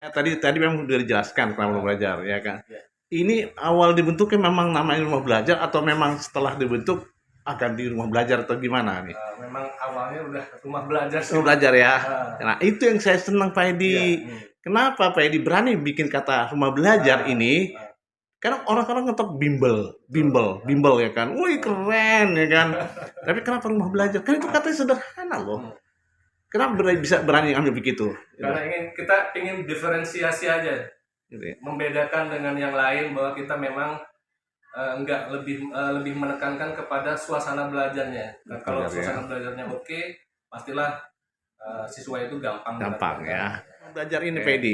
Tadi tadi memang sudah dijelaskan kenapa rumah belajar, ya kan? Ya. Ini awal dibentuknya memang namanya rumah belajar atau memang setelah dibentuk akan di rumah belajar atau gimana nih? Memang awalnya udah rumah belajar sih, Rumah Pak. belajar ya. Ah, Nah, itu yang saya senang Pak iya, Edi. Kenapa Pak Edi berani bikin kata rumah belajar ah, ini? ah, Karena orang-orang ngetok bimbel, betul, bimbel, bimbel ya kan. Wih ah. keren ya kan. Tapi kenapa rumah belajar? Kan itu katanya sederhana loh. Hmm. Kenapa bisa berani ambil begitu? Karena kita ingin diferensiasi aja, Gitu ya. membedakan dengan yang lain bahwa kita memang enggak lebih menekankan kepada suasana belajarnya. Nah, kalau Belajar ya. suasana belajarnya oke, pastilah siswa itu gampang Gampang mendapatkan. ya. Belajar ini Oke. Pedi,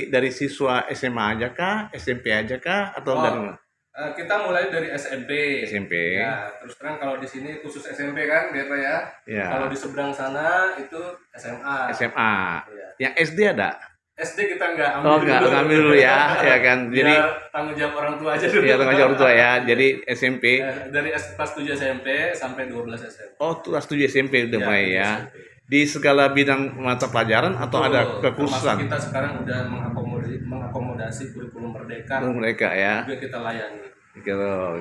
dari siswa SMA aja kah, SMP aja kah, atau dari mana? Kita mulai dari SMP. SMP. Ya, terus terang kalau di sini khusus SMP kan, biar Pak ya. Ya. Kalau di seberang sana itu SMA. SMA. Ya. Yang SD ada? SD kita nggak ambil Oh, nggak dulu. ngambil dulu ya, ya kan. Jadi Biar tanggung jawab orang tua aja dulu. ya tanggung jawab orang tua ya. Jadi SMP. Dari kelas 7 SMP sampai 12 SMP. Oh, kelas 7 SMP udah Ya, mulai 7 ya. SMP. Di segala bidang mata pelajaran atau ada Termasuk kekhususan kita sekarang udah mengakomodasi kurikulum merdeka untuk mereka ya? juga kita layani.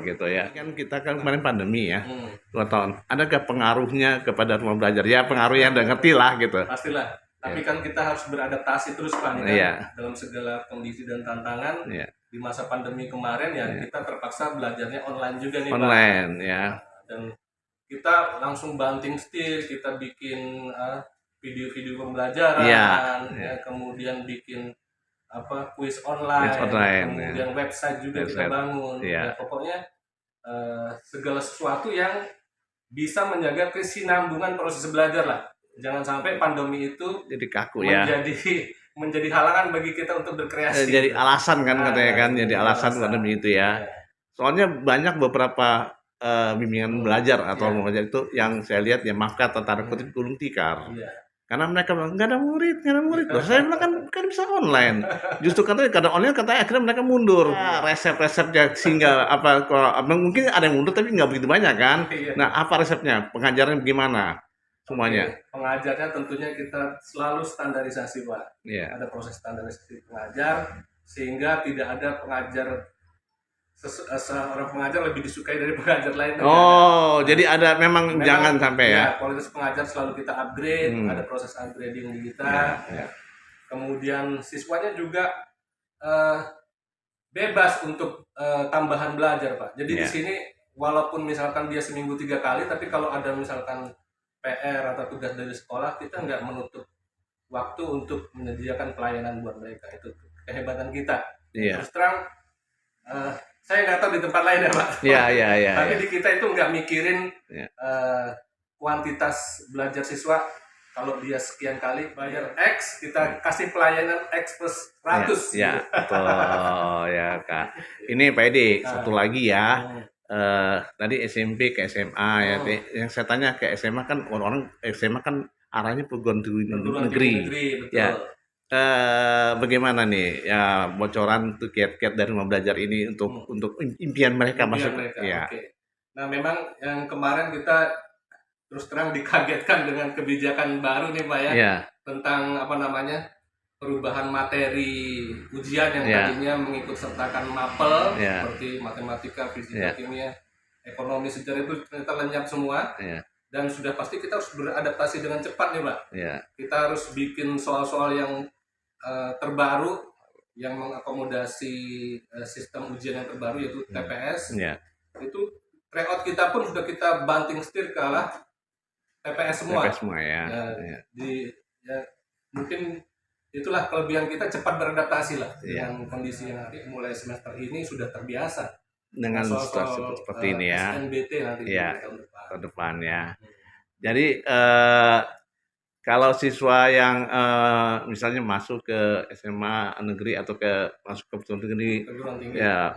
Gitu ya. Kan kita kan kemarin pandemi ya, Hmm, 2 tahun. Adakah pengaruhnya kepada rumah belajar? Ya pengaruhnya udah ngerti lah gitu. pastilah. Tapi kan kita harus beradaptasi terus Pak, nih kan, Iya. dalam segala kondisi dan tantangan. Iya. Di masa pandemi kemarin ya kita terpaksa belajarnya online juga nih Pak. Online ya. Dan kita langsung banting setir, kita bikin video-video pembelajaran, Iya. ya, kemudian bikin kuis online, Kuis online, kemudian website juga kita Website, bangun. iya. Ya, pokoknya segala sesuatu yang bisa menjaga kesinambungan proses belajar lah. Jangan sampai pandemi itu Jadi kaku ya. menjadi halangan bagi kita untuk berkreasi. Jadi alasan kan katanya kan, jadi jadi alasan alasan. pandemi itu ya. Ya. Soalnya banyak beberapa bimbingan belajar atau Iya. belajar itu yang saya lihat ya maaf kata tanda kutip gulung tikar. Iya. Karena mereka bilang nggak ada murid, nggak ada murid. Loh, saya bilang kan bisa online. Justru katanya kadang online katanya akhirnya mereka mundur. Resep-resepnya sehingga mungkin ada yang mundur tapi nggak begitu banyak kan. Iya. Nah apa resepnya? Pengajaran gimana? Semuanya. Oke, pengajarnya tentunya kita selalu standarisasi Pak. Iya. Ada proses standarisasi pengajar sehingga tidak ada seorang pengajar lebih disukai dari pengajar lain. Oh, jadi ada memang jangan sampai ya. Kualitas pengajar selalu kita upgrade, ada proses upgrading di kita. Ya. Kemudian siswanya juga bebas untuk tambahan belajar Pak. Jadi di Ya. sini walaupun misalkan dia seminggu 3 kali, tapi kalau ada misalkan PR atau tugas dari sekolah, kita nggak menutup waktu untuk menyediakan pelayanan buat mereka. Itu kehebatan kita. Iya. Terus terang, saya nggak tahu di tempat lain ya Pak. Iya. Tapi di kita itu nggak mikirin Iya. kuantitas belajar siswa. Kalau dia sekian kali bayar X, kita kasih pelayanan X plus 100. Ya, betul ya Kak. Ini Pak Edi, satu lagi ya. Tadi SMP ke SMA ya. Yang saya tanya ke SMA kan orang-orang SMA kan arahnya perguruan tinggi negeri. Betul. Ya. Bagaimana nih ya bocoran tuh kiat-kiat dari rumah belajar ini untuk impian mereka masuk ya. Oke. Nah, memang yang kemarin kita terus terang dikagetkan dengan kebijakan baru nih Pak ya. Iya. Tentang perubahan materi ujian yang tadinya mengikut sertakan mapel seperti matematika, fisika, kimia, ekonomi, sejarah itu ternyata lenyap semua. Dan sudah pasti kita harus beradaptasi dengan cepat nih Pak. Kita harus bikin soal-soal yang terbaru yang mengakomodasi sistem ujian yang terbaru yaitu TPS. Itu tryout kita pun sudah kita banting setir ke arah TPS semua. TPS semua ya. Mungkin itulah kelebihan kita, cepat beradaptasi lah dengan kondisi yang nanti mulai semester ini sudah terbiasa dengan situasi seperti ini ya. SNBT nanti tahun depan ya. Jadi kalau siswa yang misalnya masuk ke SMA negeri atau masuk ke perguruan tinggi, ya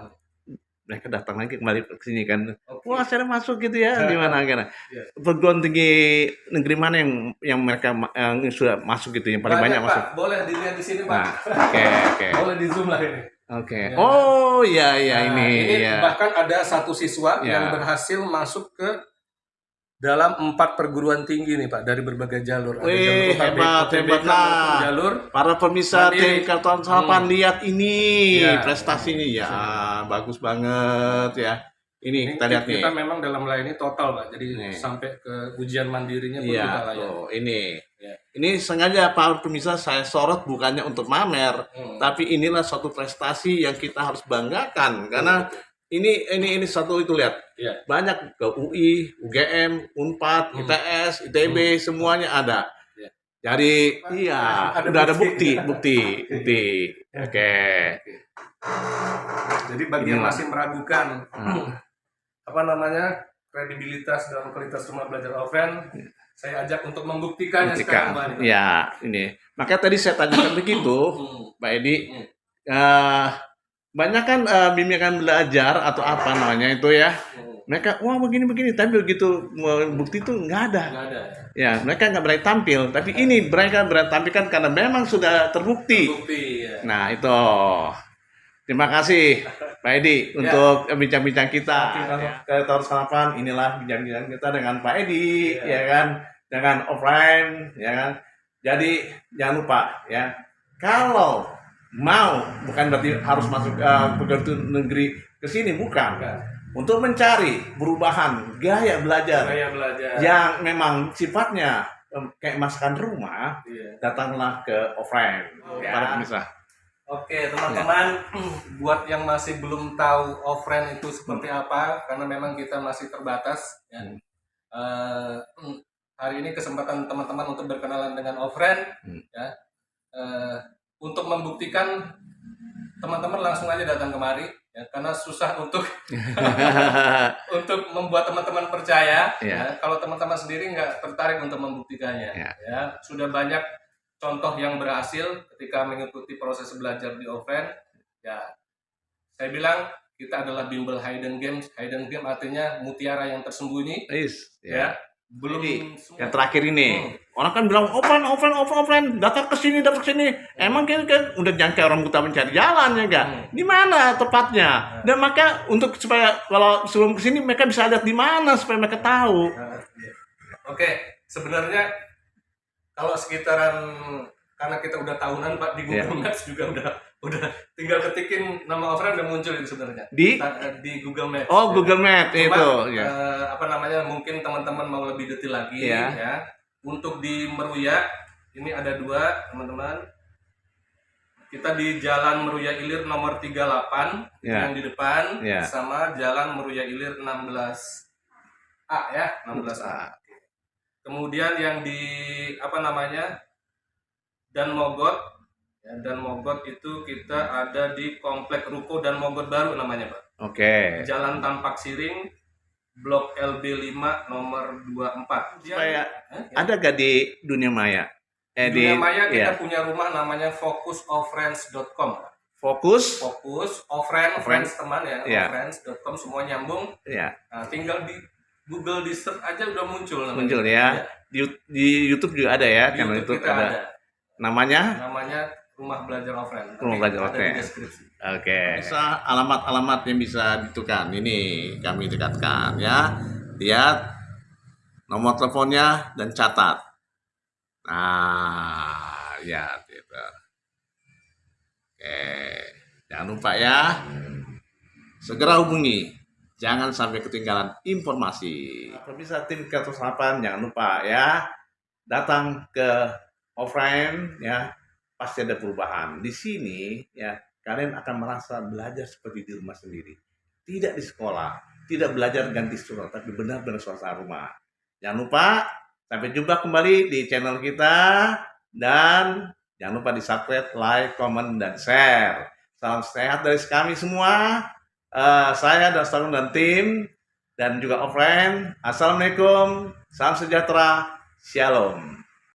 mereka datang lagi kembali ke sini kan. Wah, saya masuk gitu ya. Gimana kan? Perguruan tinggi negeri mana yang mereka yang sudah masuk gitu yang paling banyak masuk? Pak, boleh dilihat di sini Pak. Oke. Boleh di zoom lah ini. Oke. Oh iya Nah, ini. Bahkan ada satu siswa yang berhasil masuk ke dalam 4 perguruan tinggi nih Pak, dari berbagai jalur. Wih, hebat, hebat. Nah, jalur. para pemirsa tim Karton Sarapan, lihat ini Ya, prestasinya ya, bagus banget ya. Ini kita lihat nih. Kita memang dalam melayani total Pak, jadi sampai ke ujian mandirinya pun kita layani. Ini sengaja para pemirsa saya sorot bukannya untuk mamer, tapi inilah suatu prestasi yang kita harus banggakan karena ini satu itu lihat. Banyak ke UI, UGM, Unpad, ITS, ITB semuanya ada. Jadi udah ada bukti. Oke. Jadi bagi yang masih meragukan kredibilitas dan kualitas rumah belajar offline, saya ajak untuk membuktikannya sekarang. Ya, ini. Makanya tadi saya tanyakan begitu, Pak Edi. Banyak kan bimbingan belajar atau apa namanya itu ya. Mereka wah begini, tapi begitu bukti itu nggak ada. Ya, mereka nggak berani tampil. Tapi ini mereka berani tampilkan karena memang sudah terbukti. Nah itu. Terima kasih Pak Edi untuk bincang-bincang kita. Karton Sarapan, inilah bincang-bincang kita dengan Pak Edi, ya kan, dengan offline, ya kan. Jadi jangan lupa ya, kalau mau bukan berarti harus masuk perguruan negeri ke sini, bukan. Untuk mencari perubahan gaya belajar yang memang sifatnya kayak masakan rumah, datanglah ke offline para pemirsa. Oke teman-teman, buat yang masih belum tahu offline itu seperti apa, karena memang kita masih terbatas ya. Hari ini kesempatan teman-teman untuk berkenalan dengan offline ya. Untuk membuktikan, teman-teman langsung aja datang kemari ya, karena susah untuk untuk membuat teman-teman percaya ya. Kalau teman-teman sendiri nggak tertarik untuk membuktikannya ya. Sudah banyak contoh yang berhasil ketika mengikuti proses belajar di offline ya. Saya bilang kita adalah bimbel hidden game. Hidden game artinya mutiara yang tersembunyi ya. Belum yang terakhir ini orang kan bilang offline, datang ke sini. Emang kan udah jangka orang buta mencari jalan ya enggak? Di mana tepatnya? Dan maka untuk supaya kalau sebelum ke sini mereka bisa lihat di mana supaya mereka tahu. Oke, sebenarnya kalau sekitaran, karena kita udah tahunan Pak di Google Maps juga udah tinggal ketikin nama offline udah muncul itu sebenarnya di Google Maps. Oh ya. Google Maps itu. Mungkin teman-teman mau lebih detail lagi ya. Untuk di Meruya ini ada 2 teman-teman. Kita di Jalan Meruya Ilir nomor 38 yang di depan sama Jalan Meruya Ilir 16A ya, 16A. Kemudian yang di Dan Mogot ya, Dan Mogot itu kita ada di Komplek Ruko Dan Mogot Baru namanya Pak. Oke. Jalan Tampak Siring, Blok LB5 nomor 24. Supaya ada gak di dunia maya? Dunia maya kita punya rumah namanya focusoffriends.com. Fokus offriends teman ya, offriends.com semua nyambung. Nah, tinggal di Google di search aja udah muncul namanya. Muncul ya. Di YouTube juga ada ya, karena itu ada. Namanya Rumah Belajar Offline. Rumah Belajar Offline. Oke. Bisa alamat-alamat yang bisa ditentukan. Ini kami dekatkan ya. Lihat nomor teleponnya dan catat. Nah, lihat itu. Oke. Jangan lupa ya. Segera hubungi. Jangan sampai ketinggalan informasi. Pemirsa tim Karton Sarapan, jangan lupa ya. Datang ke offline ya. Pasti ada perubahan. Di sini ya, kalian akan merasa belajar seperti di rumah sendiri. Tidak di sekolah, tidak belajar ganti surat, tapi benar-benar suasana rumah. Jangan lupa, sampai jumpa kembali di channel kita. Dan jangan lupa di subscribe, like, comment, dan share. Salam sehat dari kami semua. Saya dan Starun dan tim, dan juga offline. Assalamualaikum, salam sejahtera, shalom.